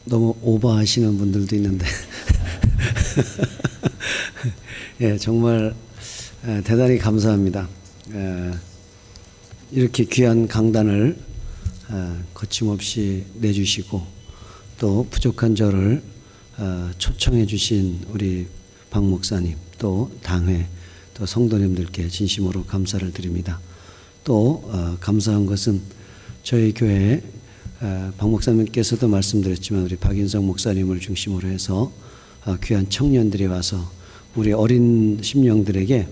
너무 오버하시는 분들도 있는데 예, 정말 대단히 감사합니다. 이렇게 귀한 강단을 거침없이 내주시고 또 부족한 저를 초청해 주신 우리 박 목사님, 또 당회, 또 성도님들께 진심으로 감사를 드립니다. 또 감사한 것은 저희 교회 박 목사님께서도 말씀드렸지만 우리 박인성 목사님을 중심으로 해서 귀한 청년들이 와서 우리 어린 심령들에게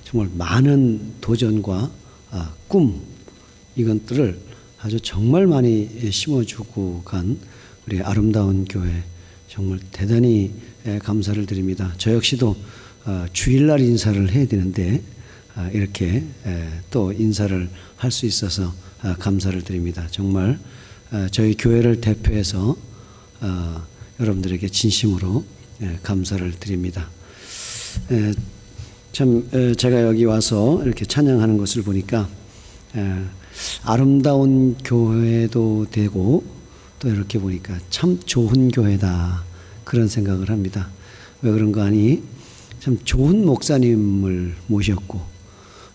정말 많은 도전과 꿈, 이것들을 아주 정말 많이 심어주고 간 우리 아름다운 교회, 정말 대단히 감사를 드립니다. 저 역시도 주일날 인사를 해야 되는데 이렇게 또 인사를 할 수 있어서 감사를 드립니다. 정말 저희 교회를 대표해서 여러분들에게 진심으로 감사를 드립니다. 참 제가 여기 와서 이렇게 찬양하는 것을 보니까 아름다운 교회도 되고 또 이렇게 보니까 참 좋은 교회다, 그런 생각을 합니다. 왜 그런가 하니 참 좋은 목사님을 모셨고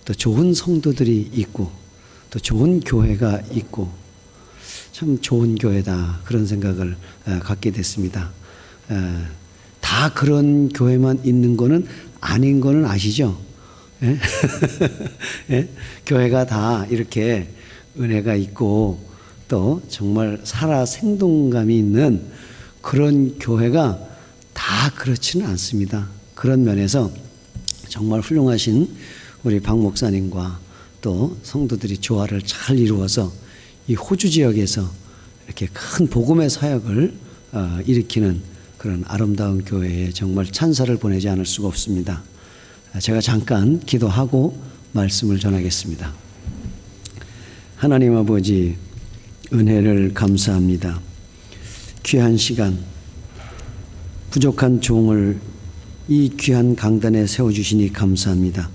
또 좋은 성도들이 있고 또 좋은 교회가 있고 참 좋은 교회다, 그런 생각을 갖게 됐습니다. 다 그런 교회만 있는 거는 아닌 거는 아시죠? 예? 예? 교회가 다 이렇게 은혜가 있고 또 정말 살아 생동감이 있는 그런 교회가 다 그렇지는 않습니다. 그런 면에서 정말 훌륭하신 우리 박 목사님과 또 성도들이 조화를 잘 이루어서 이 호주 지역에서 이렇게 큰 복음의 사역을 일으키는 그런 아름다운 교회에 정말 찬사를 보내지 않을 수가 없습니다. 제가 잠깐 기도하고 말씀을 전하겠습니다. 하나님 아버지, 은혜를 감사합니다. 귀한 시간, 부족한 종을 이 귀한 강단에 세워주시니 감사합니다.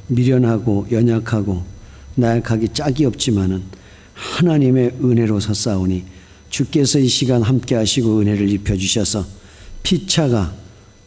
미련하고 연약하고 나약하기 짝이 없지만은 하나님의 은혜로 섰사오니 주께서 이 시간 함께 하시고 은혜를 입혀주셔서 피차가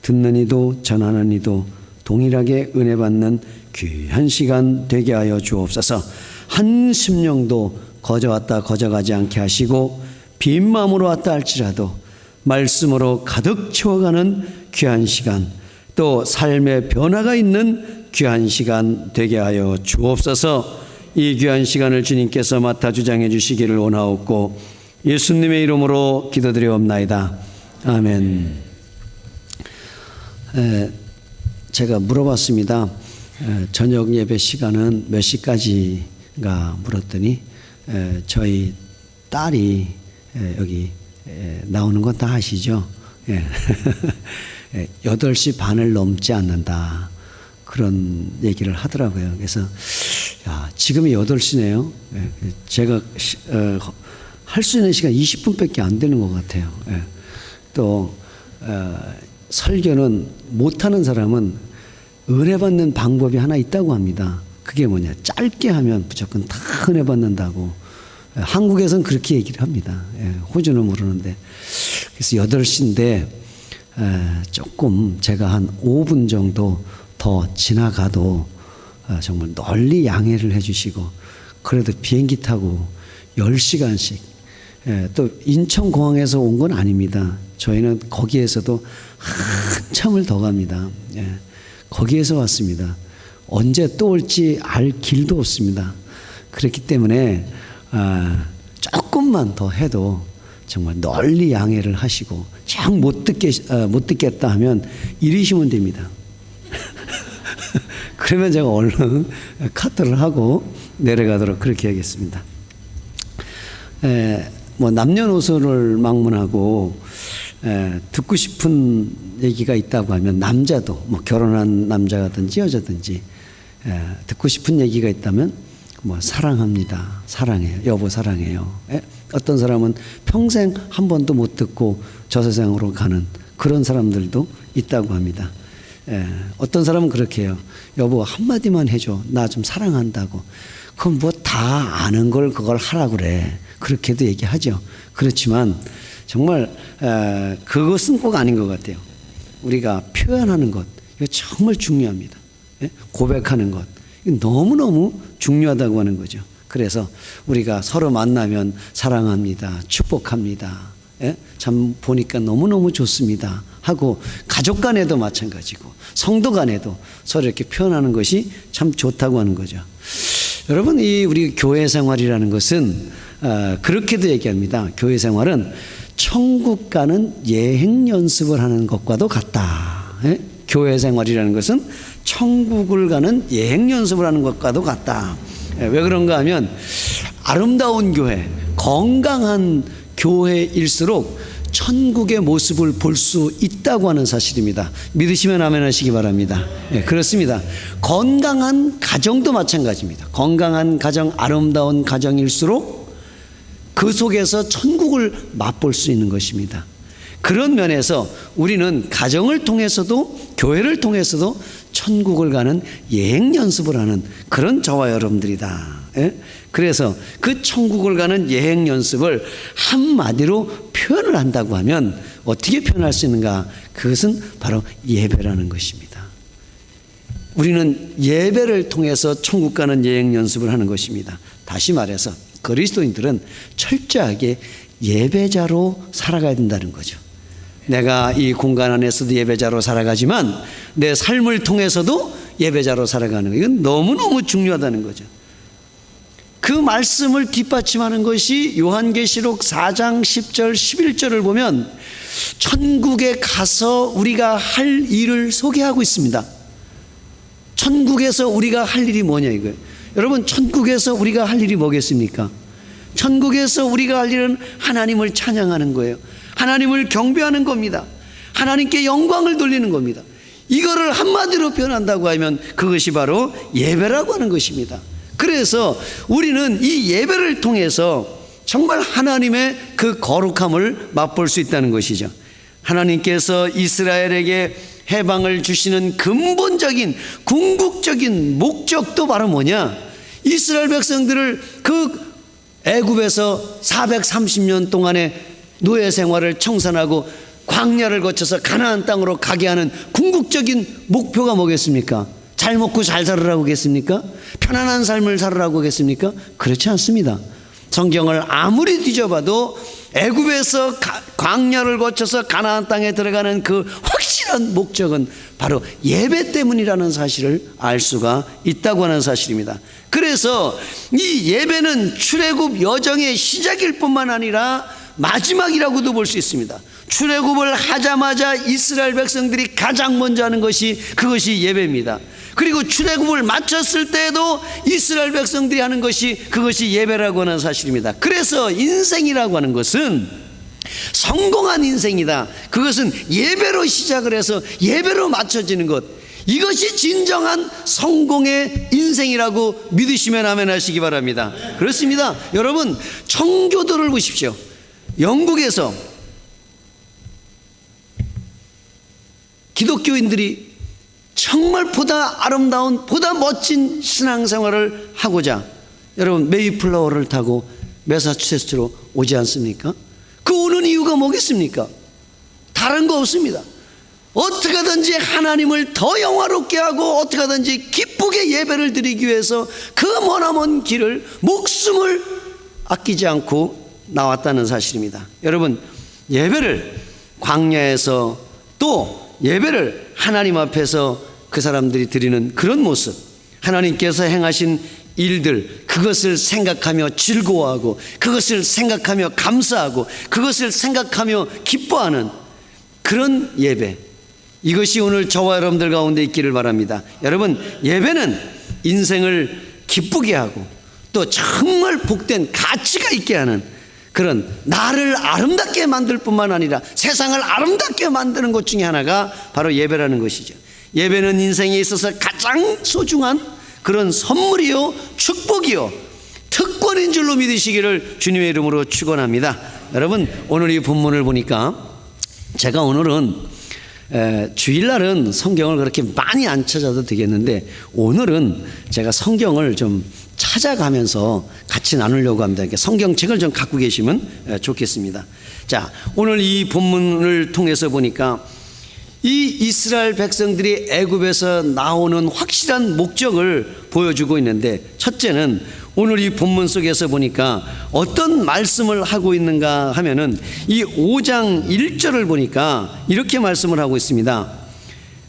듣는 이도 전하는 이도 동일하게 은혜 받는 귀한 시간 되게 하여 주옵소서. 한 심령도 거저왔다 거저가지 않게 하시고 빈 마음으로 왔다 할지라도 말씀으로 가득 채워가는 귀한 시간, 또 삶의 변화가 있는 귀한 시간 되게 하여 주옵소서. 이 귀한 시간을 주님께서 맡아 주장해 주시기를 원하옵고 예수님의 이름으로 기도드리옵나이다. 아멘. 제가 물어봤습니다. 저녁 예배 시간은 몇 시까지인가 물었더니 저희 딸이 여기 나오는 건 다 아시죠? 8시 반을 넘지 않는다, 그런 얘기를 하더라고요. 그래서 야, 지금이 8시네요. 제가 할 수 있는 시간 20분밖에 안 되는 것 같아요. 또 설교는 못하는 사람은 은혜 받는 방법이 하나 있다고 합니다. 그게 뭐냐, 짧게 하면 무조건 다 은혜 받는다고. 한국에서는 그렇게 얘기를 합니다. 호주는 모르는데. 그래서 8시인데 조금 제가 한 5분 정도 더 지나가도 정말 널리 양해를 해주시고, 그래도 비행기 타고 10시간씩 또 인천공항에서 온 건 아닙니다. 저희는 거기에서도 한참을 더 갑니다. 거기에서 왔습니다. 언제 또 올지 알 길도 없습니다. 그렇기 때문에 조금만 더 해도 정말 널리 양해를 하시고, 정 못 듣겠다 하면 이러시면 됩니다. 그러면 제가 얼른 카트를 하고 내려가도록 그렇게 하겠습니다. 뭐 남녀노소를 막론하고 듣고 싶은 얘기가 있다고 하면, 남자도 뭐 결혼한 남자든지 여자든지 듣고 싶은 얘기가 있다면 뭐 사랑합니다, 사랑해요, 여보 사랑해요. 어떤 사람은 평생 한 번도 못 듣고 저 세상으로 가는 그런 사람들도 있다고 합니다. 어떤 사람은 그렇게 해요. 여보 한마디만 해줘, 나 좀 사랑한다고. 그럼 뭐 다 아는 걸 그걸 하라고 그래, 그렇게도 얘기하죠. 그렇지만 정말 그것은 꼭 아닌 것 같아요. 우리가 표현하는 것, 이거 정말 중요합니다. 예? 고백하는 것, 이거 너무너무 중요하다고 하는 거죠. 그래서 우리가 서로 만나면 사랑합니다, 축복합니다, 예? 참 보니까 너무너무 좋습니다 하고, 가족 간에도 마찬가지고 성도 간에도 서로 이렇게 표현하는 것이 참 좋다고 하는 거죠. 여러분, 이 우리 교회 생활이라는 것은 그렇게도 얘기합니다. 교회 생활은 천국 가는 여행 연습을 하는 것과도 같다. 예? 교회 생활이라는 것은 천국을 가는 여행 연습을 하는 것과도 같다. 예, 왜 그런가 하면 아름다운 교회, 건강한 교회일수록 천국의 모습을 볼 수 있다고 하는 사실입니다. 믿으시면 아멘 하시기 바랍니다. 예, 그렇습니다. 건강한 가정도 마찬가지입니다. 건강한 가정, 아름다운 가정일수록 그 속에서 천국을 맛볼 수 있는 것입니다. 그런 면에서 우리는 가정을 통해서도 교회를 통해서도 천국을 가는 여행 연습을 하는 그런 저와 여러분들이다. 예? 그래서 그 천국을 가는 여행 연습을 한마디로 표현을 한다고 하면 어떻게 표현할 수 있는가? 그것은 바로 예배라는 것입니다. 우리는 예배를 통해서 천국 가는 여행 연습을 하는 것입니다. 다시 말해서 그리스도인들은 철저하게 예배자로 살아가야 된다는 거죠. 내가 이 공간 안에서도 예배자로 살아가지만 내 삶을 통해서도 예배자로 살아가는 거, 이건 너무너무 중요하다는 거죠. 그 말씀을 뒷받침하는 것이 요한계시록 4장 10절 11절을 보면 천국에 가서 우리가 할 일을 소개하고 있습니다. 천국에서 우리가 할 일이 뭐냐 이거예요. 여러분, 천국에서 우리가 할 일이 뭐겠습니까? 천국에서 우리가 할 일은 하나님을 찬양하는 거예요. 하나님을 경배하는 겁니다. 하나님께 영광을 돌리는 겁니다. 이거를 한마디로 표현한다고 하면 그것이 바로 예배라고 하는 것입니다. 그래서 우리는 이 예배를 통해서 정말 하나님의 그 거룩함을 맛볼 수 있다는 것이죠. 하나님께서 이스라엘에게 해방을 주시는 근본적인 궁극적인 목적도 바로 뭐냐? 이스라엘 백성들을 그 애굽에서 430년 동안의 노예 생활을 청산하고 광야를 거쳐서 가나안 땅으로 가게 하는 궁극적인 목표가 뭐겠습니까? 잘 먹고 잘 살으라고 하겠습니까? 편안한 삶을 살으라고 하겠습니까? 그렇지 않습니다. 성경을 아무리 뒤져봐도 애굽에서 광야를 거쳐서 가나안 땅에 들어가는 그 확실한 목적은 바로 예배 때문이라는 사실을 알 수가 있다고 하는 사실입니다. 그래서 이 예배는 출애굽 여정의 시작일 뿐만 아니라 마지막이라고도 볼 수 있습니다. 출애굽을 하자마자 이스라엘 백성들이 가장 먼저 하는 것이 그것이 예배입니다. 그리고 출애굽을 마쳤을 때에도 이스라엘 백성들이 하는 것이 그것이 예배라고 하는 사실입니다. 그래서 인생이라고 하는 것은 성공한 인생이다. 그것은 예배로 시작을 해서 예배로 맞춰지는 것, 이것이 진정한 성공의 인생이라고 믿으시면 아멘 하시기 바랍니다. 그렇습니다. 여러분, 청교도를 보십시오. 영국에서 기독교인들이 정말 보다 아름다운, 보다 멋진 신앙생활을 하고자 여러분 메이플라워를 타고 매사추세츠로 오지 않습니까? 그 오는 이유가 뭐겠습니까? 다른 거 없습니다. 어떻게 하든지 하나님을 더 영화롭게 하고 어떻게 하든지 기쁘게 예배를 드리기 위해서 그 머나먼 길을 목숨을 아끼지 않고 나왔다는 사실입니다. 여러분, 예배를 광야에서 또 예배를 하나님 앞에서 그 사람들이 드리는 그런 모습, 하나님께서 행하신 일들, 그것을 생각하며 즐거워하고 그것을 생각하며 감사하고 그것을 생각하며 기뻐하는 그런 예배, 이것이 오늘 저와 여러분들 가운데 있기를 바랍니다. 여러분, 예배는 인생을 기쁘게 하고 또 정말 복된 가치가 있게 하는 그런 나를 아름답게 만들 뿐만 아니라 세상을 아름답게 만드는 것 중에 하나가 바로 예배라는 것이죠. 예배는 인생에 있어서 가장 소중한 그런 선물이요 축복이요 특권인 줄로 믿으시기를 주님의 이름으로 축원합니다. 여러분, 오늘 이 본문을 보니까 제가 오늘은 주일날은 성경을 그렇게 많이 안 찾아도 되겠는데 오늘은 제가 성경을 좀 찾아가면서 같이 나누려고 합니다. 그러니까 성경책을 좀 갖고 계시면 좋겠습니다. 자, 오늘 이 본문을 통해서 보니까 이 이스라엘 백성들이 애굽에서 나오는 확실한 목적을 보여주고 있는데, 첫째는 오늘 이 본문 속에서 보니까 어떤 말씀을 하고 있는가 하면은 이 5장 1절을 보니까 이렇게 말씀을 하고 있습니다.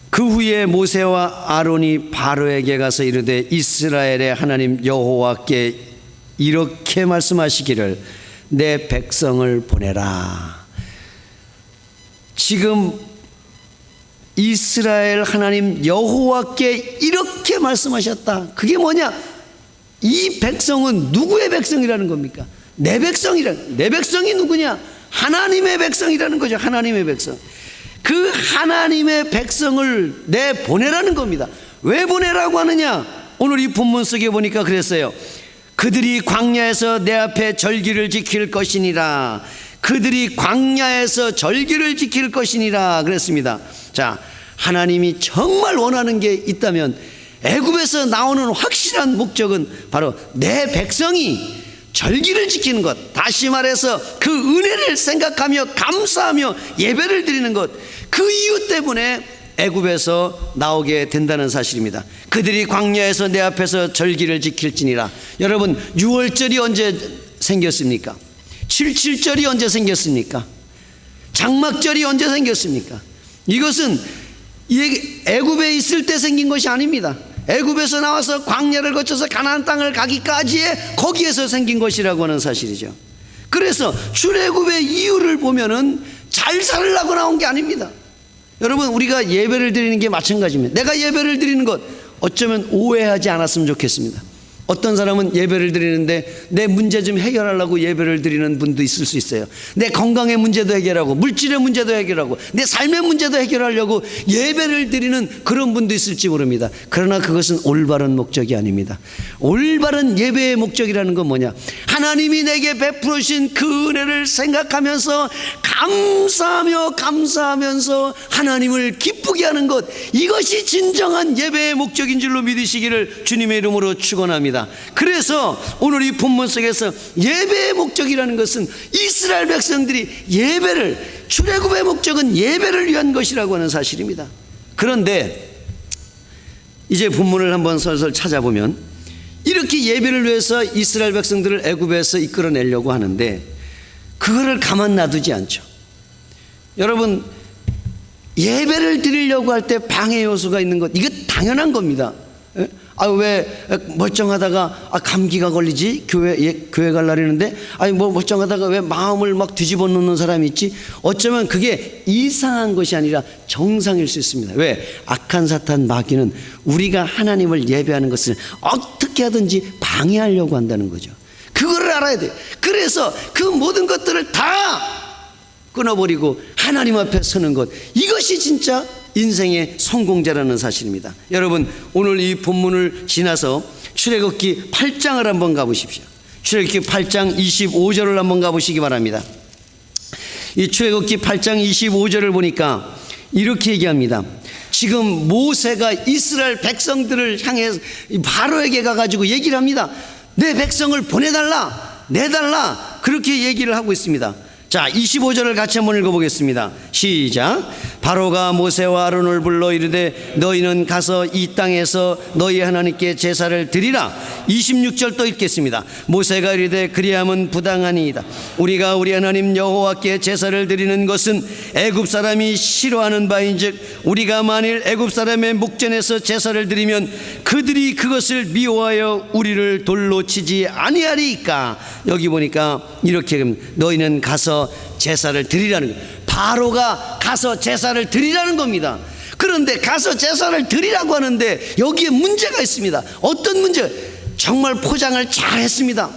그 후에 모세와 아론이 바로에게 가서 이르되 이스라엘의 하나님 여호와께 이렇게 말씀하시기를 내 백성을 보내라. 지금 이스라엘 하나님 여호와께 이렇게 말씀하셨다. 그게 뭐냐? 이 백성은 누구의 백성이라는 겁니까? 내 백성이라는. 내 백성이 누구냐? 하나님의 백성이라는 거죠. 하나님의 백성. 그 하나님의 백성을 내보내라는 겁니다. 왜 보내라고 하느냐? 오늘 이 본문 속에 보니까 그랬어요. 그들이 광야에서 내 앞에 절기를 지킬 것이니라. 그들이 광야에서 절기를 지킬 것이니라 그랬습니다. 자, 하나님이 정말 원하는 게 있다면 애굽에서 나오는 확실한 목적은 바로 내 백성이 절기를 지키는 것, 다시 말해서 그 은혜를 생각하며 감사하며 예배를 드리는 것, 그 이유 때문에 애굽에서 나오게 된다는 사실입니다. 그들이 광야에서 내 앞에서 절기를 지킬지니라. 여러분, 6월절이 언제 생겼습니까? 77절이 언제 생겼습니까? 장막절이 언제 생겼습니까? 이것은 애굽에 있을 때 생긴 것이 아닙니다. 애굽에서 나와서 광야를 거쳐서 가나안 땅을 가기까지의 거기에서 생긴 것이라고 하는 사실이죠. 그래서 출애굽의 이유를 보면은 잘 살으려고 나온 게 아닙니다. 여러분, 우리가 예배를 드리는 게 마찬가지입니다. 내가 예배를 드리는 것 어쩌면 오해하지 않았으면 좋겠습니다. 어떤 사람은 예배를 드리는데 내 문제 좀 해결하려고 예배를 드리는 분도 있을 수 있어요. 내 건강의 문제도 해결하고 물질의 문제도 해결하고 내 삶의 문제도 해결하려고 예배를 드리는 그런 분도 있을지 모릅니다. 그러나 그것은 올바른 목적이 아닙니다. 올바른 예배의 목적이라는 건 뭐냐? 하나님이 내게 베풀어 주신 그 은혜를 생각하면서 감사하면서 하나님을 기쁘게 하는 것, 이것이 진정한 예배의 목적인 줄로 믿으시기를 주님의 이름으로 축원합니다. 그래서 오늘 이 본문 속에서 예배의 목적이라는 것은 이스라엘 백성들이 예배를, 출애굽의 목적은 예배를 위한 것이라고 하는 사실입니다. 그런데 이제 본문을 한번 설설 찾아보면 이렇게 예배를 위해서 이스라엘 백성들을 애굽에서 이끌어내려고 하는데 그거를 가만 놔두지 않죠. 여러분, 예배를 드리려고 할 때 방해 요소가 있는 것, 이게 당연한 겁니다. 왜 멀쩡하다가 감기가 걸리지? 교회 갈 날이는데 멀쩡하다가 왜 마음을 막 뒤집어 놓는 사람이 있지? 어쩌면 그게 이상한 것이 아니라 정상일 수 있습니다. 왜? 악한 사탄 마귀는 우리가 하나님을 예배하는 것을 어떻게 하든지 방해하려고 한다는 거죠. 그거를 알아야 돼요. 그래서 그 모든 것들을 다 끊어버리고 하나님 앞에 서는 것, 이것이 진짜 인생의 성공자라는 사실입니다. 여러분, 오늘 이 본문을 지나서 출애굽기 8장을 한번 가보십시오. 출애굽기 8장 25절을 한번 가보시기 바랍니다. 이 출애굽기 8장 25절을 보니까 이렇게 얘기합니다. 지금 모세가 이스라엘 백성들을 향해 바로에게 가가지고 얘기를 합니다. 내 백성을 보내달라, 내달라, 그렇게 얘기를 하고 있습니다. 자, 25절을 같이 한번 읽어보겠습니다. 시작. 바로가 모세와 아론을 불러 이르되 너희는 가서 이 땅에서 너희 하나님께 제사를 드리라. 26절 또 읽겠습니다. 모세가 이르되 그리함은 부당하니이다. 우리가 우리 하나님 여호와께 제사를 드리는 것은 애굽 사람이 싫어하는 바인즉 우리가 만일 애굽 사람의 목전에서 제사를 드리면 그들이 그것을 미워하여 우리를 돌로 치지 아니하리이까. 여기 보니까 이렇게 너희는 가서 제사를 드리라는 거예요. 바로가 가서 제사를 드리라는 겁니다. 그런데 가서 제사를 드리라고 하는데 여기에 문제가 있습니다. 어떤 문제? 정말 포장을 잘 했습니다.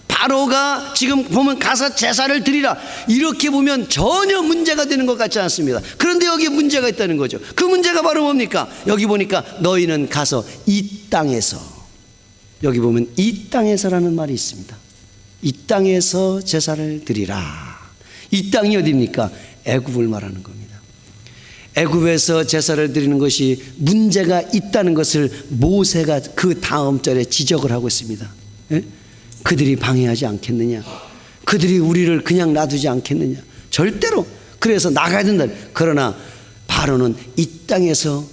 바로가 지금 보면 가서 제사를 드리라, 이렇게 보면 전혀 문제가 되는 것 같지 않습니다. 그런데 여기에 문제가 있다는 거죠. 그 문제가 바로 뭡니까? 여기 보니까 너희는 가서 이 땅에서, 여기 보면 이 땅에서라는 말이 있습니다. 이 땅에서 제사를 드리라. 이 땅이 어디입니까? 애굽을 말하는 겁니다. 애굽에서 제사를 드리는 것이 문제가 있다는 것을 모세가 그 다음 절에 지적을 하고 있습니다. 예? 그들이 방해하지 않겠느냐? 그들이 우리를 그냥 놔두지 않겠느냐? 절대로. 그래서 나가야 된다. 그러나 바로는 이 땅에서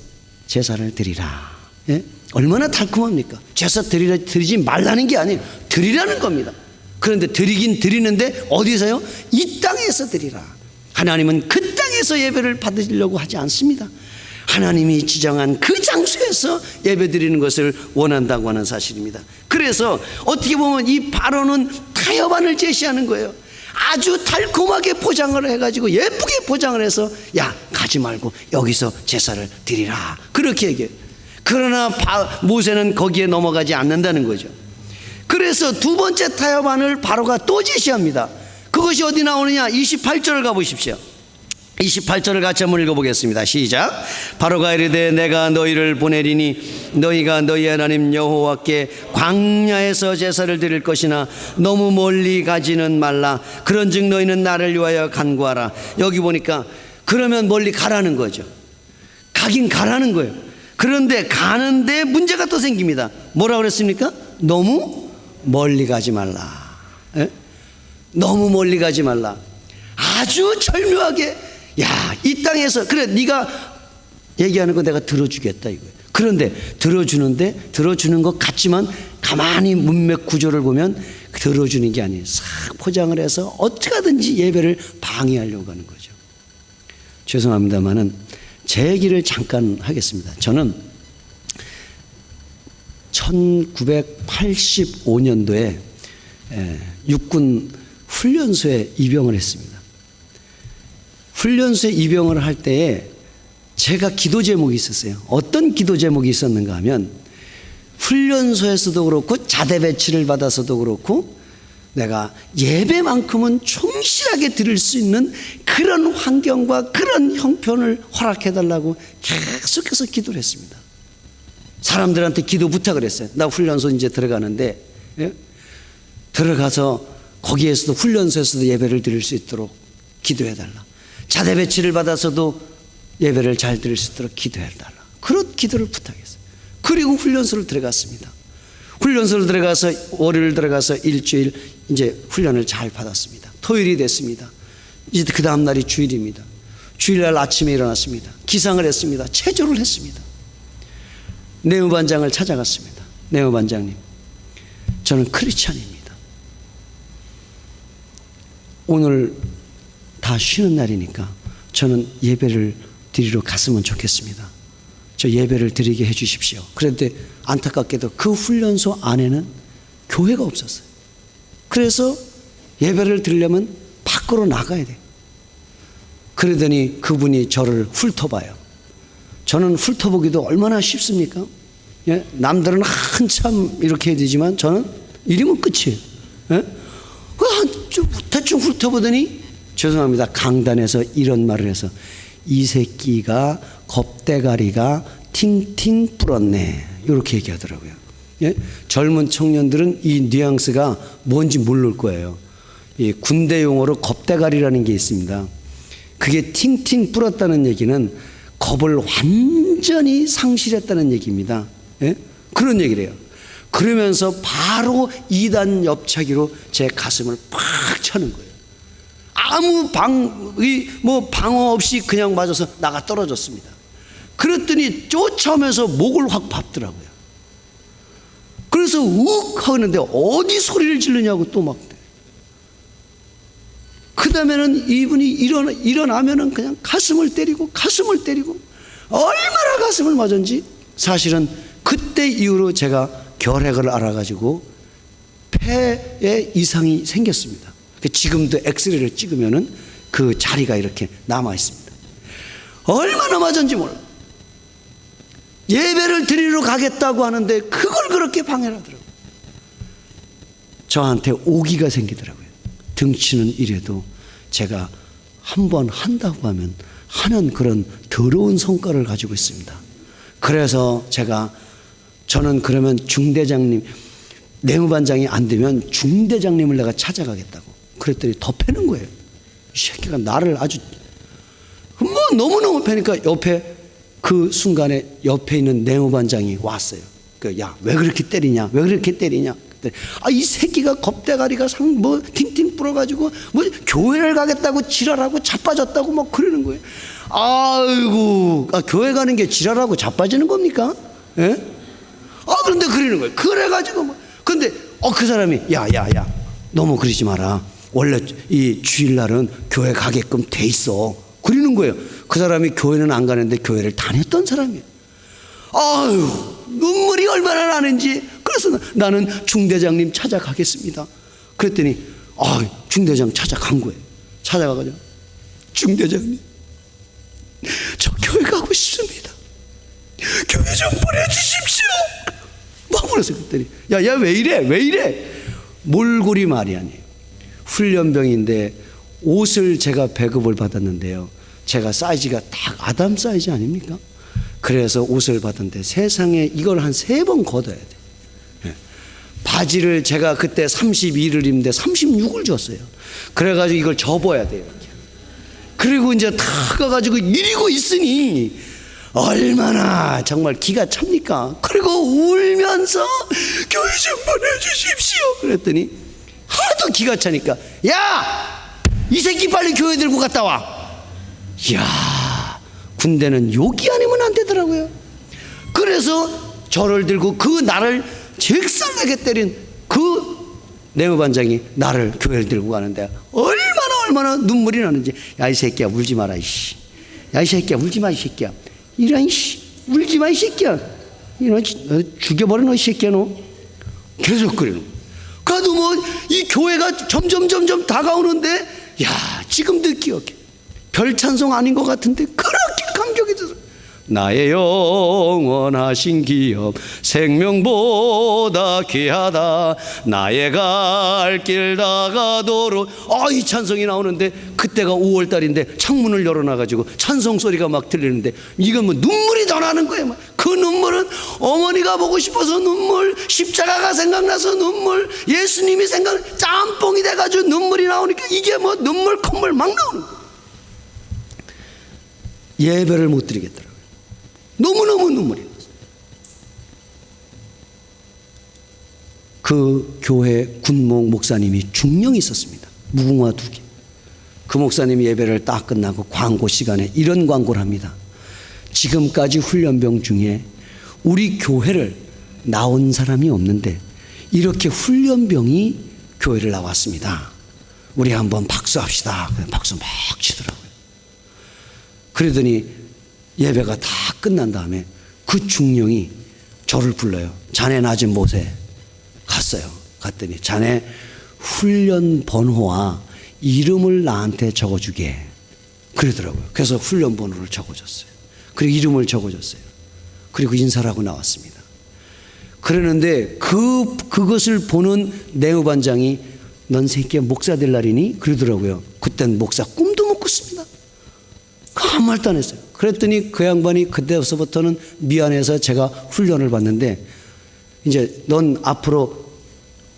제사를 드리라. 예? 얼마나 달콤합니까? 제사 드리지 말라는 게 아니에요. 드리라는 겁니다. 그런데 드리긴 드리는데 어디서요? 이 땅에서 드리라. 하나님은 그 땅에서 예배를 받으려고 하지 않습니다. 하나님이 지정한 그 장소에서 예배 드리는 것을 원한다고 하는 사실입니다. 그래서 어떻게 보면 이 바로는 타협안을 제시하는 거예요. 아주 달콤하게 포장을 해가지고 예쁘게 포장을 해서 야, 가지 말고 여기서 제사를 드리라, 그렇게 얘기해요. 그러나 모세는 거기에 넘어가지 않는다는 거죠. 그래서 두 번째 타협안을 바로가 또 제시합니다. 그것이 어디 나오느냐? 28절을 가보십시오. 28절을 같이 한번 읽어보겠습니다. 시작. 바로가 이르되 내가 너희를 보내리니 너희가 너희 하나님 여호와께 광야에서 제사를 드릴 것이나 너무 멀리 가지는 말라. 그런즉 너희는 나를 위하여 간구하라. 여기 보니까 그러면 멀리 가라는 거죠. 가긴 가라는 거예요. 그런데 가는데 문제가 또 생깁니다. 뭐라고 그랬습니까? 너무 멀리 가지 말라. 에? 너무 멀리 가지 말라. 아주 절묘하게, 야, 이 땅에서 그래 네가 얘기하는 거 내가 들어주겠다 이거예요. 그런데 들어주는 것 같지만 가만히 문맥 구조를 보면 들어주는 게 아니에요. 싹 포장을 해서 어떻게 하든지 예배를 방해하려고 하는 거죠. 죄송합니다만은 제 얘기를 잠깐 하겠습니다. 저는 1985년도에 육군 훈련소에 입영을 했습니다. 훈련소에 입영을 할 때에 제가 기도 제목이 있었어요. 어떤 기도 제목이 있었는가 하면 훈련소에서도 그렇고 자대 배치를 받아서도 그렇고 내가 예배만큼은 충실하게 드릴 수 있는 그런 환경과 그런 형편을 허락해달라고 계속해서 기도를 했습니다. 사람들한테 기도 부탁을 했어요. 나 훈련소 이제 들어가는데, 예? 들어가서 거기에서도 훈련소에서도 예배를 드릴 수 있도록 기도해달라. 자대 배치를 받아서도 예배를 잘 드릴 수 있도록 기도해달라. 그런 기도를 부탁했어요. 그리고 훈련소를 들어갔습니다. 훈련소를 들어가서 월요일 들어가서 일주일 이제 훈련을 잘 받았습니다. 토요일이 됐습니다. 이제 그 다음 날이 주일입니다. 주일날 아침에 일어났습니다. 기상을 했습니다. 체조를 했습니다. 내무반장을 찾아갔습니다. 내무반장님, 저는 크리스찬입니다. 오늘 다 쉬는 날이니까 저는 예배를 드리러 갔으면 좋겠습니다. 저 예배를 드리게 해 주십시오. 그런데 안타깝게도 그 훈련소 안에는 교회가 없었어요. 그래서 예배를 드리려면 밖으로 나가야 돼요. 그러더니 그분이 저를 훑어봐요. 저는 훑어보기도 얼마나 쉽습니까? 예? 남들은 한참 이렇게 해야 되지만 저는 이러면 끝이에요. 예? 대충 훑어보더니 죄송합니다. 강단에서 이런 말을 해서 이 새끼가 겁대가리가 팅팅 불었네, 이렇게 얘기하더라고요. 예? 젊은 청년들은 이 뉘앙스가 뭔지 모를 거예요. 이 군대 용어로 겁대가리라는 게 있습니다. 그게 팅팅 불었다는 얘기는 겁을 완전히 상실했다는 얘기입니다. 예? 그런 얘기를 해요. 그러면서 바로 2단 옆차기로 제 가슴을 팍 차는 거예요. 아무 방어 없이 그냥 맞아서 나가 떨어졌습니다. 그랬더니 쫓아오면서 목을 확 밟더라고요. 그래서 욱 하는데 어디 소리를 지르냐고 또 막. 그 다음에는 이분이 일어나면은 그냥 가슴을 때리고 얼마나 가슴을 맞은지 사실은 그때 이후로 제가 결핵을 알아가지고 폐에 이상이 생겼습니다. 지금도 엑스레이를 찍으면은 그 자리가 이렇게 남아 있습니다. 얼마나 맞은지 몰라. 예배를 드리러 가겠다고 하는데 그걸 그렇게 방해를 하더라고요. 저한테 오기가 생기더라고요. 등치는 이래도 제가 한번 한다고 하면 하는 그런 더러운 성과를 가지고 있습니다. 그래서 저는 그러면 중대장님, 내무반장이 안 되면 중대장님을 내가 찾아가겠다고. 그랬더니 더 패는 거예요. 이 새끼가 나를 아주 너무너무 패니까 옆에 그 순간에 옆에 있는 내무반장이 왔어요. 야, 왜 그렇게 때리냐? 왜 그렇게 때리냐? 이 새끼가 겁대가리가 뭐 팅팅 불어가지고 뭐 교회를 가겠다고 지랄하고 자빠졌다고 막 그러는 거예요. 아이고, 교회 가는 게 지랄하고 자빠지는 겁니까? 예? 그런데 그러는 거예요. 그래가지고 뭐. 근데 그 사람이 야 너무 그러지 마라. 원래 이 주일날은 교회 가게끔 돼 있어. 그러는 거예요. 그 사람이 교회는 안 가는데 교회를 다녔던 사람이에요. 아유, 눈물이 얼마나 나는지. 그래서 나는 중대장님 찾아가겠습니다. 그랬더니 중대장 찾아간 거예요. 찾아가가지고 중대장님, 저 교회 가고 싶습니다. 교회 좀 보내주십시오. 막 그랬어요. 그랬더니 야 왜 이래? 몰골이 말이 아니에요. 훈련병인데 옷을 제가 배급을 받았는데요, 제가 사이즈가 딱 아담 사이즈 아닙니까? 그래서 옷을 받았는데 세상에 이걸 한 3번 걷어야 돼. 예. 바지를 제가 그때 32를 입는데 36을 줬어요. 그래가지고 이걸 접어야 돼요. 그리고 이제 다 가가지고 이리고 있으니 얼마나 정말 기가 찹니까? 그리고 울면서 교회 좀 보내주십시오. 그랬더니 하도 기가 차니까 야! 이 새끼 빨리 교회 들고 갔다 와. 이야, 군대는 욕이 아니면 안 되더라고요. 그래서 저를 들고 그 나를 적살나게 때린 그 내무반장이 나를 교회를 들고 가는데 얼마나 눈물이 나는지. 야, 이 새끼야 울지 마라 이씨. 야, 이 새끼야 울지 마 이 새끼야. 이런 씨 울지 마 이 새끼야. 이런 죽여버려 너 이 새끼야 너. 계속 그래요. 그래도 뭐 이 교회가 점점 다가오는데 야, 지금도 기억해. 별 찬송 아닌 것 같은데 그렇게 감격이 들어. 나의 영원하신 기업 생명보다 귀하다. 나의 갈 길 다가도록. 이 찬송이 나오는데 그때가 5월달인데 창문을 열어놔가지고 찬송 소리가 막 들리는데 이건 뭐 눈물이 더 나는 거예요. 그 눈물은 어머니가 보고 싶어서 눈물, 십자가가 생각나서 눈물, 예수님이 짬뽕이 돼가지고 눈물이 나오니까 이게 뭐 눈물 콧물 막 나오는 거예요. 예배를 못 드리겠더라고요. 너무너무 눈물이 났어요. 그 교회 군목 목사님이 중령이 있었습니다. 무궁화 2개. 그 목사님이 예배를 딱 끝나고 광고 시간에 이런 광고를 합니다. 지금까지 훈련병 중에 우리 교회를 나온 사람이 없는데 이렇게 훈련병이 교회를 나왔습니다. 우리 한번 박수합시다. 박수 막 치더라고요. 그러더니 예배가 다 끝난 다음에 그 중령이 저를 불러요. 자네 낮은 못에 갔어요. 갔더니 자네 훈련 번호와 이름을 나한테 적어주게 그러더라고요. 그래서 훈련 번호를 적어줬어요. 그리고 이름을 적어줬어요. 그리고 인사를 하고 나왔습니다. 그러는데 그것을 보는 내무반장이 넌 새끼야 목사 될 날이니? 그러더라고요. 그땐 목사 꿈도 못 꿨습니다. 아무 말도 안 했어요. 그랬더니 그 양반이 그때서부터는 미안해서 제가 훈련을 받는데 이제 넌 앞으로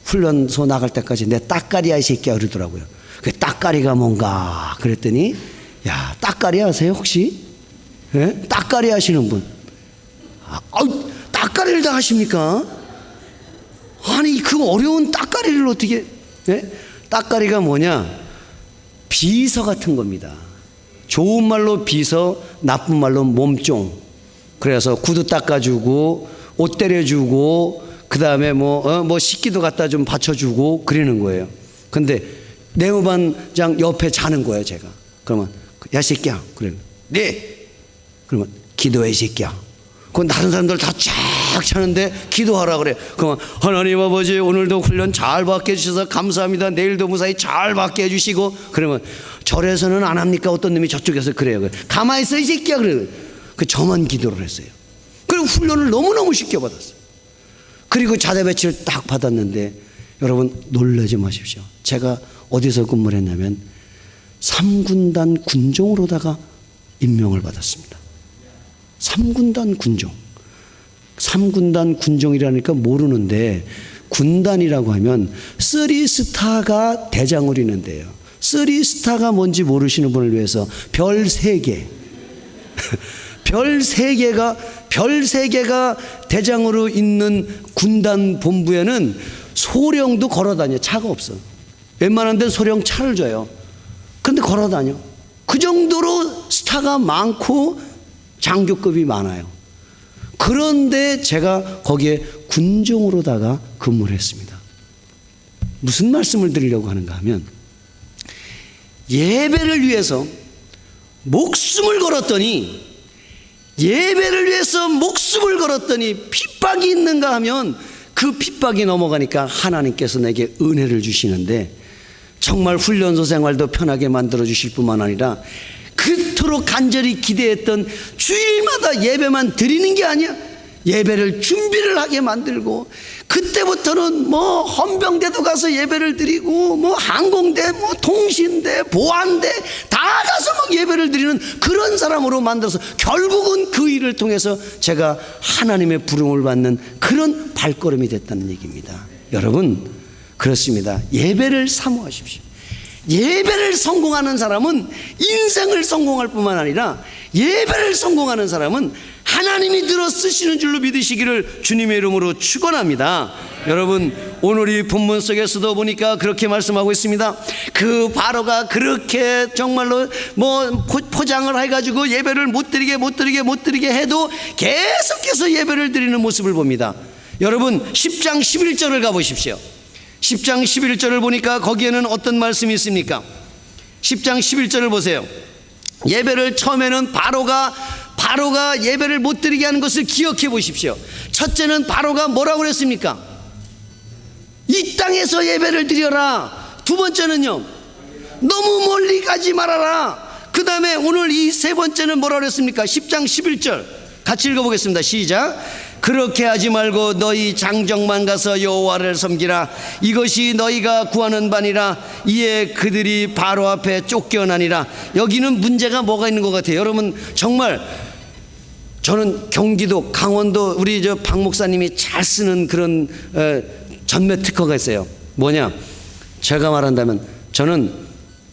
훈련소 나갈 때까지 내 따까리야 이 새끼야 그러더라고요. 그 따까리가 뭔가 그랬더니 야, 따까리 아세요 혹시? 예? 따까리 하시는 분. 따까리를 다 하십니까? 아니 그 어려운 따까리를 어떻게. 예? 따까리가 뭐냐? 비서 같은 겁니다. 좋은 말로 비서, 나쁜 말로 몸종. 그래서 구두 닦아주고 옷 때려주고 그 다음에 뭐 식기도 갖다 좀 받쳐주고 그러는 거예요. 근데 내무반장 옆에 자는 거예요 제가. 그러면 야 새끼야 그러면 네. 그러면 기도해 이 새끼야. 그건 다른 사람들 다 쫙 차는데 기도하라 그래. 그러면 하나님 아버지 오늘도 훈련 잘 받게 해주셔서 감사합니다. 내일도 무사히 잘 받게 해주시고. 그러면 절에서는 안 합니까? 어떤 놈이 저쪽에서 그래요. 가만히 있어 이 새끼야 그래. 저만 기도를 했어요. 그리고 훈련을 너무너무 쉽게 받았어요. 그리고 자대 배치를 딱 받았는데 여러분 놀라지 마십시오. 제가 어디서 근무를 했냐면 3군단 군종으로다가 임명을 받았습니다. 3군단 군종. 3군단 군종이라니까 모르는데 군단이라고 하면 3스타가 대장을 있는데요. 3스타가 뭔지 모르시는 분을 위해서 별 3개. 별 3개가 대장으로 있는 군단 본부에는 소령도 걸어 다녀. 차가 없어. 웬만한 데는 소령 차를 줘요. 그런데 걸어 다녀. 그 정도로 스타가 많고 장교급이 많아요. 그런데 제가 거기에 군종으로다가 근무를 했습니다. 무슨 말씀을 드리려고 하는가 하면, 예배를 위해서 목숨을 걸었더니, 예배를 위해서 목숨을 걸었더니 핍박이 있는가 하면 그 핍박이 넘어가니까 하나님께서 내게 은혜를 주시는데, 정말 훈련소 생활도 편하게 만들어 주실 뿐만 아니라 그토록 간절히 기대했던 주일마다 예배만 드리는 게 아니야, 예배를 준비를 하게 만들고, 그때부터는 뭐 헌병대도 가서 예배를 드리고, 뭐 항공대, 뭐 통신대, 보안대 다 가서 막 예배를 드리는 그런 사람으로 만들어서 결국은 그 일을 통해서 제가 하나님의 부름을 받는 그런 발걸음이 됐다는 얘기입니다. 여러분, 그렇습니다. 예배를 사모하십시오. 예배를 성공하는 사람은 인생을 성공할 뿐만 아니라, 예배를 성공하는 사람은 하나님이 들어 쓰시는 줄로 믿으시기를 주님의 이름으로 축원합니다. 여러분, 오늘 이 본문 속에서도 보니까 그렇게 말씀하고 있습니다. 그 바로가 그렇게 정말로 뭐 포장을 해가지고 예배를 못 드리게 해도 계속해서 예배를 드리는 모습을 봅니다. 여러분, 10장 11절을 가보십시오. 10장 11절을 보니까 거기에는 어떤 말씀이 있습니까? 10장 11절을 보세요. 예배를 처음에는 바로가 예배를 못 드리게 하는 것을 기억해 보십시오. 첫째는 바로가 뭐라고 그랬습니까? 이 땅에서 예배를 드려라. 두 번째는요, 너무 멀리 가지 말아라. 그 다음에 오늘 이 세 번째는 뭐라고 그랬습니까? 10장 11절 같이 읽어보겠습니다. 시작. 그렇게 하지 말고 너희 장정만 가서 여호와를 섬기라. 이것이 너희가 구하는 바니라. 이에 그들이 바로 앞에 쫓겨나니라. 여기는 문제가 뭐가 있는 것 같아요. 여러분, 정말 저는 경기도, 강원도 우리 저 박 목사님이 잘 쓰는 그런 전매 특허가 있어요. 뭐냐? 제가 말한다면 저는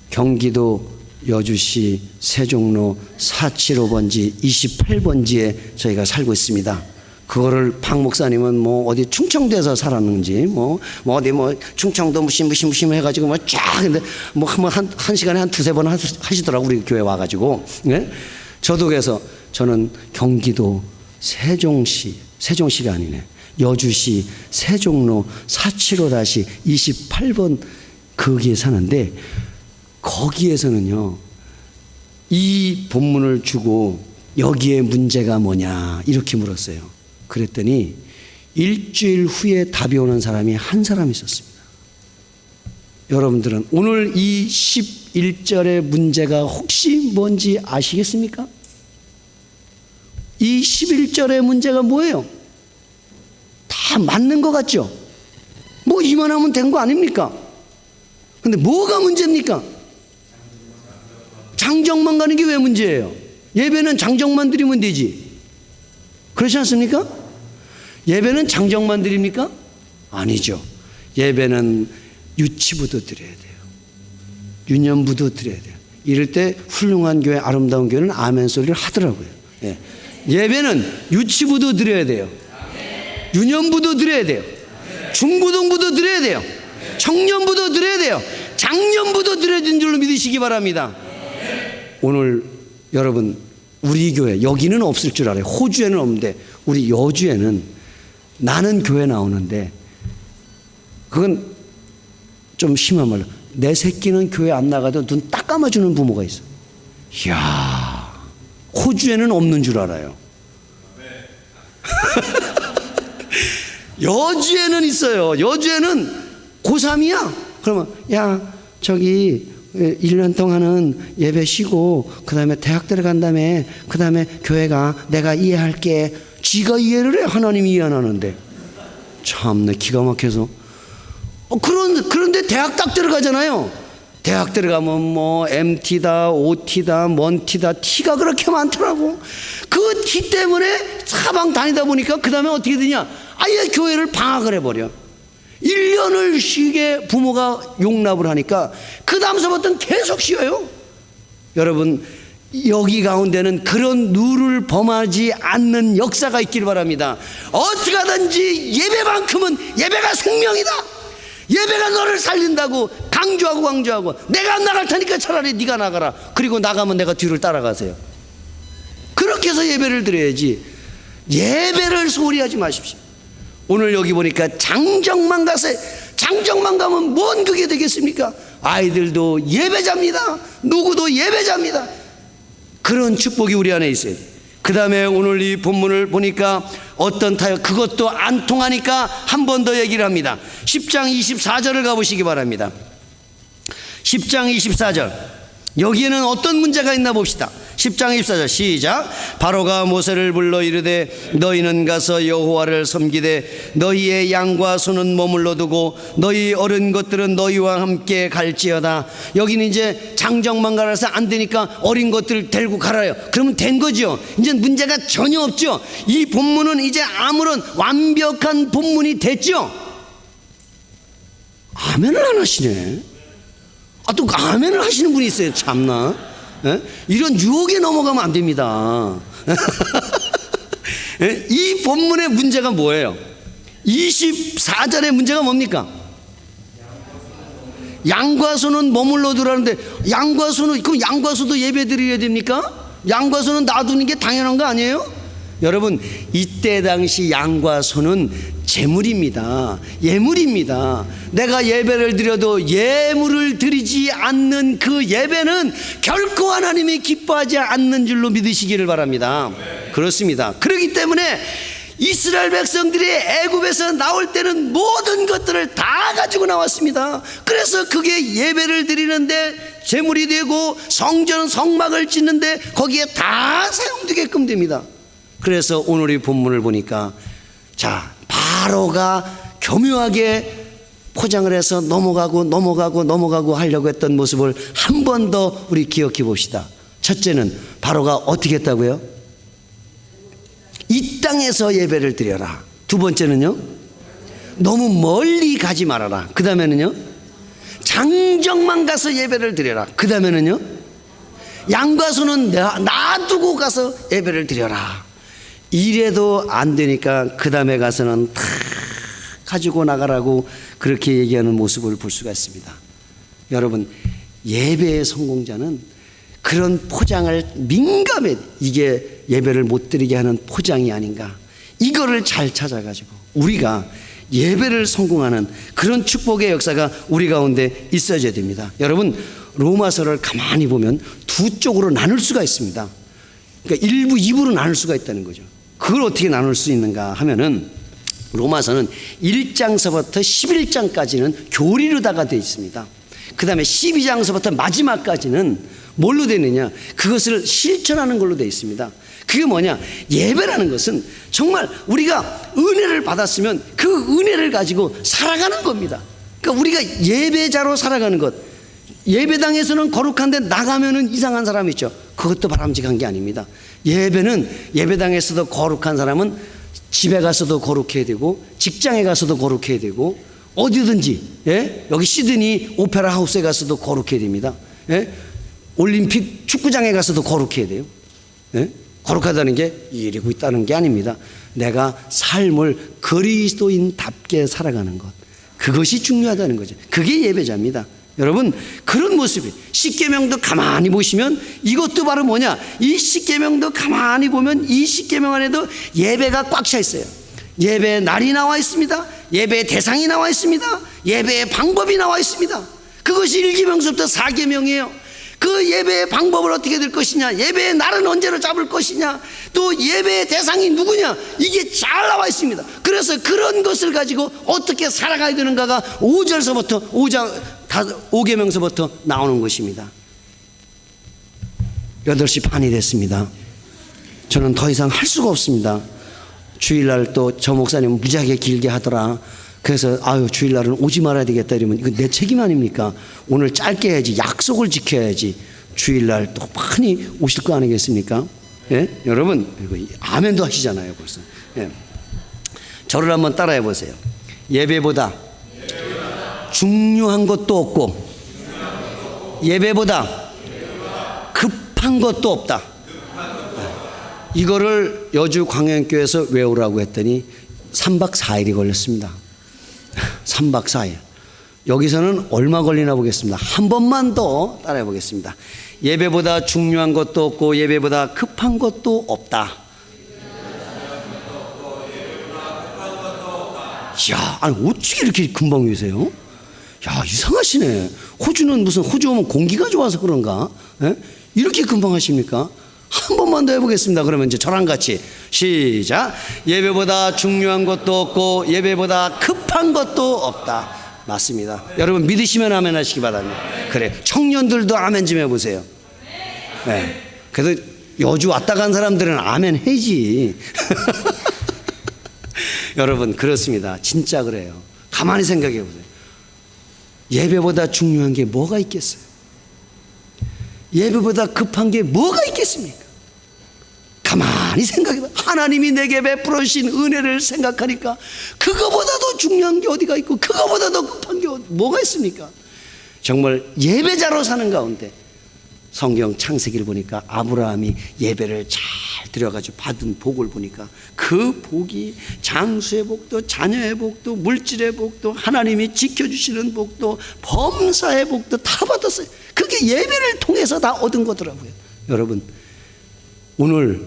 경기도 여주시 세종로 475번지 28번지에 저희가 살고 있습니다. 그거를 박 목사님은 뭐 어디 충청도에서 살았는지 뭐 어디 뭐 충청도 무심 해가지고 뭐 쫙 근데 뭐 한 시간에 한 두세 번 하시더라고, 우리 교회 와가지고. 네? 저도 그래서 저는 경기도 세종시가 아니네, 여주시 세종로 475-28번 거기에 사는데, 거기에서는요 이 본문을 주고 여기에 문제가 뭐냐 이렇게 물었어요. 그랬더니 일주일 후에 답이 오는 사람이 한 사람 있었습니다. 여러분들은 오늘 이 11절의 문제가 혹시 뭔지 아시겠습니까? 이 11절의 문제가 뭐예요? 다 맞는 것 같죠? 뭐 이만하면 된 거 아닙니까? 근데 뭐가 문제입니까? 장정만 가는 게 왜 문제예요? 예배는 장정만 드리면 되지. 그렇지 않습니까? 예배는 장정만 드립니까? 아니죠. 예배는 유치부도 드려야 돼요. 유년부도 드려야 돼요. 이럴 때 훌륭한 교회, 아름다운 교회는 아멘 소리를 하더라고요. 예. 예배는 유치부도 드려야 돼요. 유년부도 드려야 돼요. 중고등부도 드려야 돼요. 청년부도 드려야 돼요. 장년부도 드려야 되는 줄로 믿으시기 바랍니다. 오늘 여러분, 우리 교회, 여기는 없을 줄 알아요. 호주에는 없는데 우리 여주에는 나는 교회 나오는데, 그건 좀 심한 말로, 내 새끼는 교회 안 나가도 눈 딱 감아주는 부모가 있어. 이야, 호주에는 없는 줄 알아요. 여주에는 있어요. 여주에는 고3이야. 그러면 야, 저기 1년 동안은 예배 쉬고 그 다음에 대학 들어간 다음에 그 다음에 교회가 내가 이해할게. 지가 이해를 해. 하나님이 이해 안 하는데. 참내 기가 막혀서. 그런데 대학 딱 들어가잖아요. 대학 들어가면 뭐 MT다, OT다, 뭔 T다, T가 그렇게 많더라고. 그 T 때문에 사방 다니다 보니까 그 다음에 어떻게 되냐? 아예 교회를 방학을 해버려. 1년을 쉬게 부모가 용납을 하니까 그 다음서부터는 계속 쉬어요. 여러분, 여기 가운데는 그런 룰을 범하지 않는 역사가 있길 바랍니다. 어떻게 하든지 예배만큼은 예배가 생명이다. 예배가 너를 살린다고 강조하고 내가 안 나갈 테니까 차라리 네가 나가라. 그리고 나가면 내가 뒤를 따라가세요. 그렇게 해서 예배를 드려야지 예배를 소홀히 하지 마십시오. 오늘 여기 보니까 장정만 가세요. 장정만 가면 뭔 그게 되겠습니까? 아이들도 예배자입니다. 누구도 예배자입니다. 그런 축복이 우리 안에 있어요. 그 다음에 오늘 이 본문을 보니까 어떤 타협, 그것도 안 통하니까 한 번 더 얘기를 합니다. 10장 24절을 가보시기 바랍니다. 10장 24절. 여기에는 어떤 문제가 있나 봅시다. 10장 24절 시작. 바로가 모세를 불러 이르되 너희는 가서 여호와를 섬기되 너희의 양과 소는 머물러 두고 너희 어른 것들은 너희와 함께 갈지어다. 여기는 이제 장정만 가라서 안 되니까 어린 것들 데리고 가라요. 그러면 된 거죠. 이제 문제가 전혀 없죠. 이 본문은 이제 아무런 완벽한 본문이 됐죠. 아멘을 안 하시네. 또 아멘을 하시는 분이 있어요. 참나. 에? 이런 유혹에 넘어가면 안 됩니다. 이 본문의 문제가 뭐예요? 24절의 문제가 뭡니까? 양과 소는 머물러 두라는데 양과 소는, 그럼 양과 소도 예배 드려야 됩니까? 양과 소는 놔두는 게 당연한 거 아니에요? 여러분, 이때 당시 양과 소는 제물입니다. 예물입니다. 내가 예배를 드려도 예물을 드리지 않는 그 예배는 결코 하나님이 기뻐하지 않는 줄로 믿으시기를 바랍니다. 그렇습니다. 그렇기 때문에 이스라엘 백성들이 애굽에서 나올 때는 모든 것들을 다 가지고 나왔습니다. 그래서 그게 예배를 드리는데 제물이 되고 성전 성막을 짓는데 거기에 다 사용되게끔 됩니다. 그래서 오늘 이 본문을 보니까 자, 바로가 교묘하게 포장을 해서 넘어가고 하려고 했던 모습을 한 번 더 우리 기억해 봅시다. 첫째는 바로가 어떻게 했다고요? 이 땅에서 예배를 드려라. 두 번째는요, 너무 멀리 가지 말아라. 그 다음에는요, 장정만 가서 예배를 드려라. 그 다음에는요, 양과 소는 놔두고 가서 예배를 드려라. 이래도 안 되니까 그 다음에 가서는 다 가지고 나가라고 그렇게 얘기하는 모습을 볼 수가 있습니다. 여러분, 예배의 성공자는 그런 포장을 민감해, 이게 예배를 못 드리게 하는 포장이 아닌가, 이거를 잘 찾아가지고 우리가 예배를 성공하는 그런 축복의 역사가 우리 가운데 있어야 됩니다. 여러분, 로마서를 가만히 보면 두 쪽으로 나눌 수가 있습니다. 그러니까 1부, 2부로 나눌 수가 있다는 거죠. 그걸 어떻게 나눌 수 있는가 하면은 로마서는 1장서부터 11장까지는 교리로다가 되어 있습니다. 그 다음에 12장서부터 마지막까지는 뭘로 되느냐, 그것을 실천하는 걸로 되어 있습니다. 그게 뭐냐, 예배라는 것은 정말 우리가 은혜를 받았으면 그 은혜를 가지고 살아가는 겁니다. 그러니까 우리가 예배자로 살아가는 것. 예배당에서는 거룩한데 나가면은 이상한 사람이 있죠. 그것도 바람직한 게 아닙니다. 예배는, 예배당에서도 거룩한 사람은 집에 가서도 거룩해야 되고 직장에 가서도 거룩해야 되고 어디든지, 예? 여기 시드니 오페라 하우스에 가서도 거룩해야 됩니다. 예? 올림픽 축구장에 가서도 거룩해야 돼요. 예? 거룩하다는 게 이러고 있다는 게 아닙니다. 내가 삶을 그리스도인답게 살아가는 것, 그것이 중요하다는 거죠. 그게 예배자입니다. 여러분, 그런 모습이, 십계명도 가만히 보시면 이것도 바로 뭐냐, 이 십계명도 가만히 보면 이 십계명 안에도 예배가 꽉 차 있어요. 예배의 날이 나와 있습니다. 예배의 대상이 나와 있습니다. 예배의 방법이 나와 있습니다. 그것이 1계명서부터 4계명이에요. 그 예배의 방법을 어떻게 될 것이냐, 예배의 날은 언제로 잡을 것이냐, 또 예배의 대상이 누구냐, 이게 잘 나와 있습니다. 그래서 그런 것을 가지고 어떻게 살아가야 되는가가 5절서부터 5계명서부터 나오는 것입니다. 8시 반이 됐습니다. 저는 더 이상 할 수가 없습니다. 주일날 또 저 목사님 무지하게 길게 하더라. 그래서 아유, 주일날은 오지 말아야 되겠다 이러면 이거 내 책임 아닙니까? 오늘 짧게 해야지, 약속을 지켜야지. 주일날 또 많이 오실 거 아니겠습니까? 예? 여러분, 이거 아멘도 하시잖아요 벌써. 예. 저를 한번 따라해 보세요. 예배보다 중요한 것도 없고 예배보다 급한 것도 없다. 이거를 여주 광양교회에서 외우라고 했더니 3박 4일이 걸렸습니다. 3박 4일. 여기서는 얼마 걸리나 보겠습니다. 한 번만 더 따라해 보겠습니다. 예배보다 중요한 것도 없고 예배보다 급한 것도 없다. 야, 아니 어떻게 이렇게 금방 외우세요? 야, 이상하시네. 호주는 무슨 호주 오면 공기가 좋아서 그런가? 예? 이렇게 금방 하십니까? 한 번만 더 해보겠습니다. 그러면 이제 저랑 같이 시작. 예배보다 중요한 것도 없고 예배보다 급한 것도 없다. 맞습니다. 여러분 믿으시면 아멘 하시기 바랍니다. 그래, 청년들도 아멘 좀 해보세요. 네. 그래도 여주 왔다 간 사람들은 아멘 해지. 여러분 그렇습니다. 진짜 그래요. 가만히 생각해 보세요. 예배보다 중요한 게 뭐가 있겠어요? 예배보다 급한 게 뭐가 있겠습니까? 가만히 생각해봐. 하나님이 내게 베풀어 주신 은혜를 생각하니까 그거보다도 중요한 게 어디가 있고 그거보다도 급한 게 뭐가 있습니까? 정말 예배자로 사는 가운데 성경 창세기를 보니까 아브라함이 예배를 잘 드려가지고 받은 복을 보니까 그 복이 장수의 복도 자녀의 복도 물질의 복도 하나님이 지켜주시는 복도 범사의 복도 다 받았어요. 그게 예배를 통해서 다 얻은 거더라고요. 여러분 오늘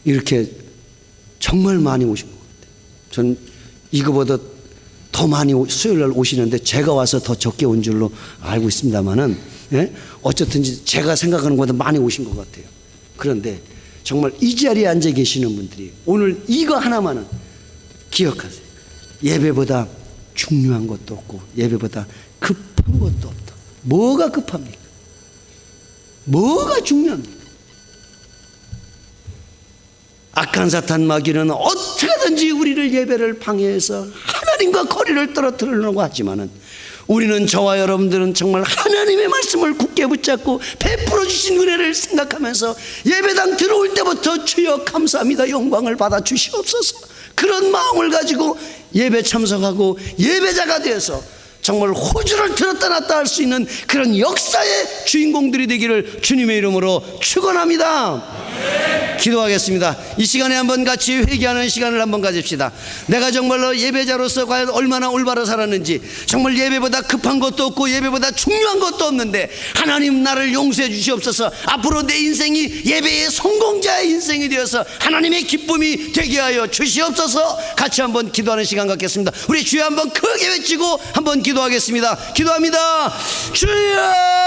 이렇게 정말 많이 오신 것 같아요. 전 이거보다 더 많이 수요일날 오시는데 제가 와서 더 적게 온 줄로 알고 있습니다만은, 예? 어쨌든지 제가 생각하는 것보다 많이 오신 것 같아요. 그런데 정말 이 자리에 앉아 계시는 분들이 오늘 이거 하나만은 기억하세요. 예배보다 중요한 것도 없고 예배보다 급한 것도 없다. 뭐가 급합니까? 뭐가 중요합니까? 악한 사탄 마귀는 어떻게든지 우리를 예배를 방해해서 하나님과 거리를 떨어뜨리려고 하지만은 우리는 저와 여러분들은 정말 하나님의 말씀을 굳게 붙잡고 베풀어 주신 은혜를 생각하면서 예배당 들어올 때부터 주여 감사합니다 영광을 받아 주시옵소서 그런 마음을 가지고 예배 참석하고 예배자가 되어서 정말 호주를 들었다 놨다 할 수 있는 그런 역사의 주인공들이 되기를 주님의 이름으로 축원합니다. 기도하겠습니다. 이 시간에 한번 같이 회개하는 시간을 한번 가집시다. 내가 정말로 예배자로서 과연 얼마나 올바로 살았는지, 정말 예배보다 급한 것도 없고 예배보다 중요한 것도 없는데 하나님 나를 용서해 주시옵소서. 앞으로 내 인생이 예배의 성공자의 인생이 되어서 하나님의 기쁨이 되게 하여 주시옵소서. 같이 한번 기도하는 시간 갖겠습니다. 우리 주여 한번 크게 외치고 한번 기도하겠습니다. 기도합니다. 주여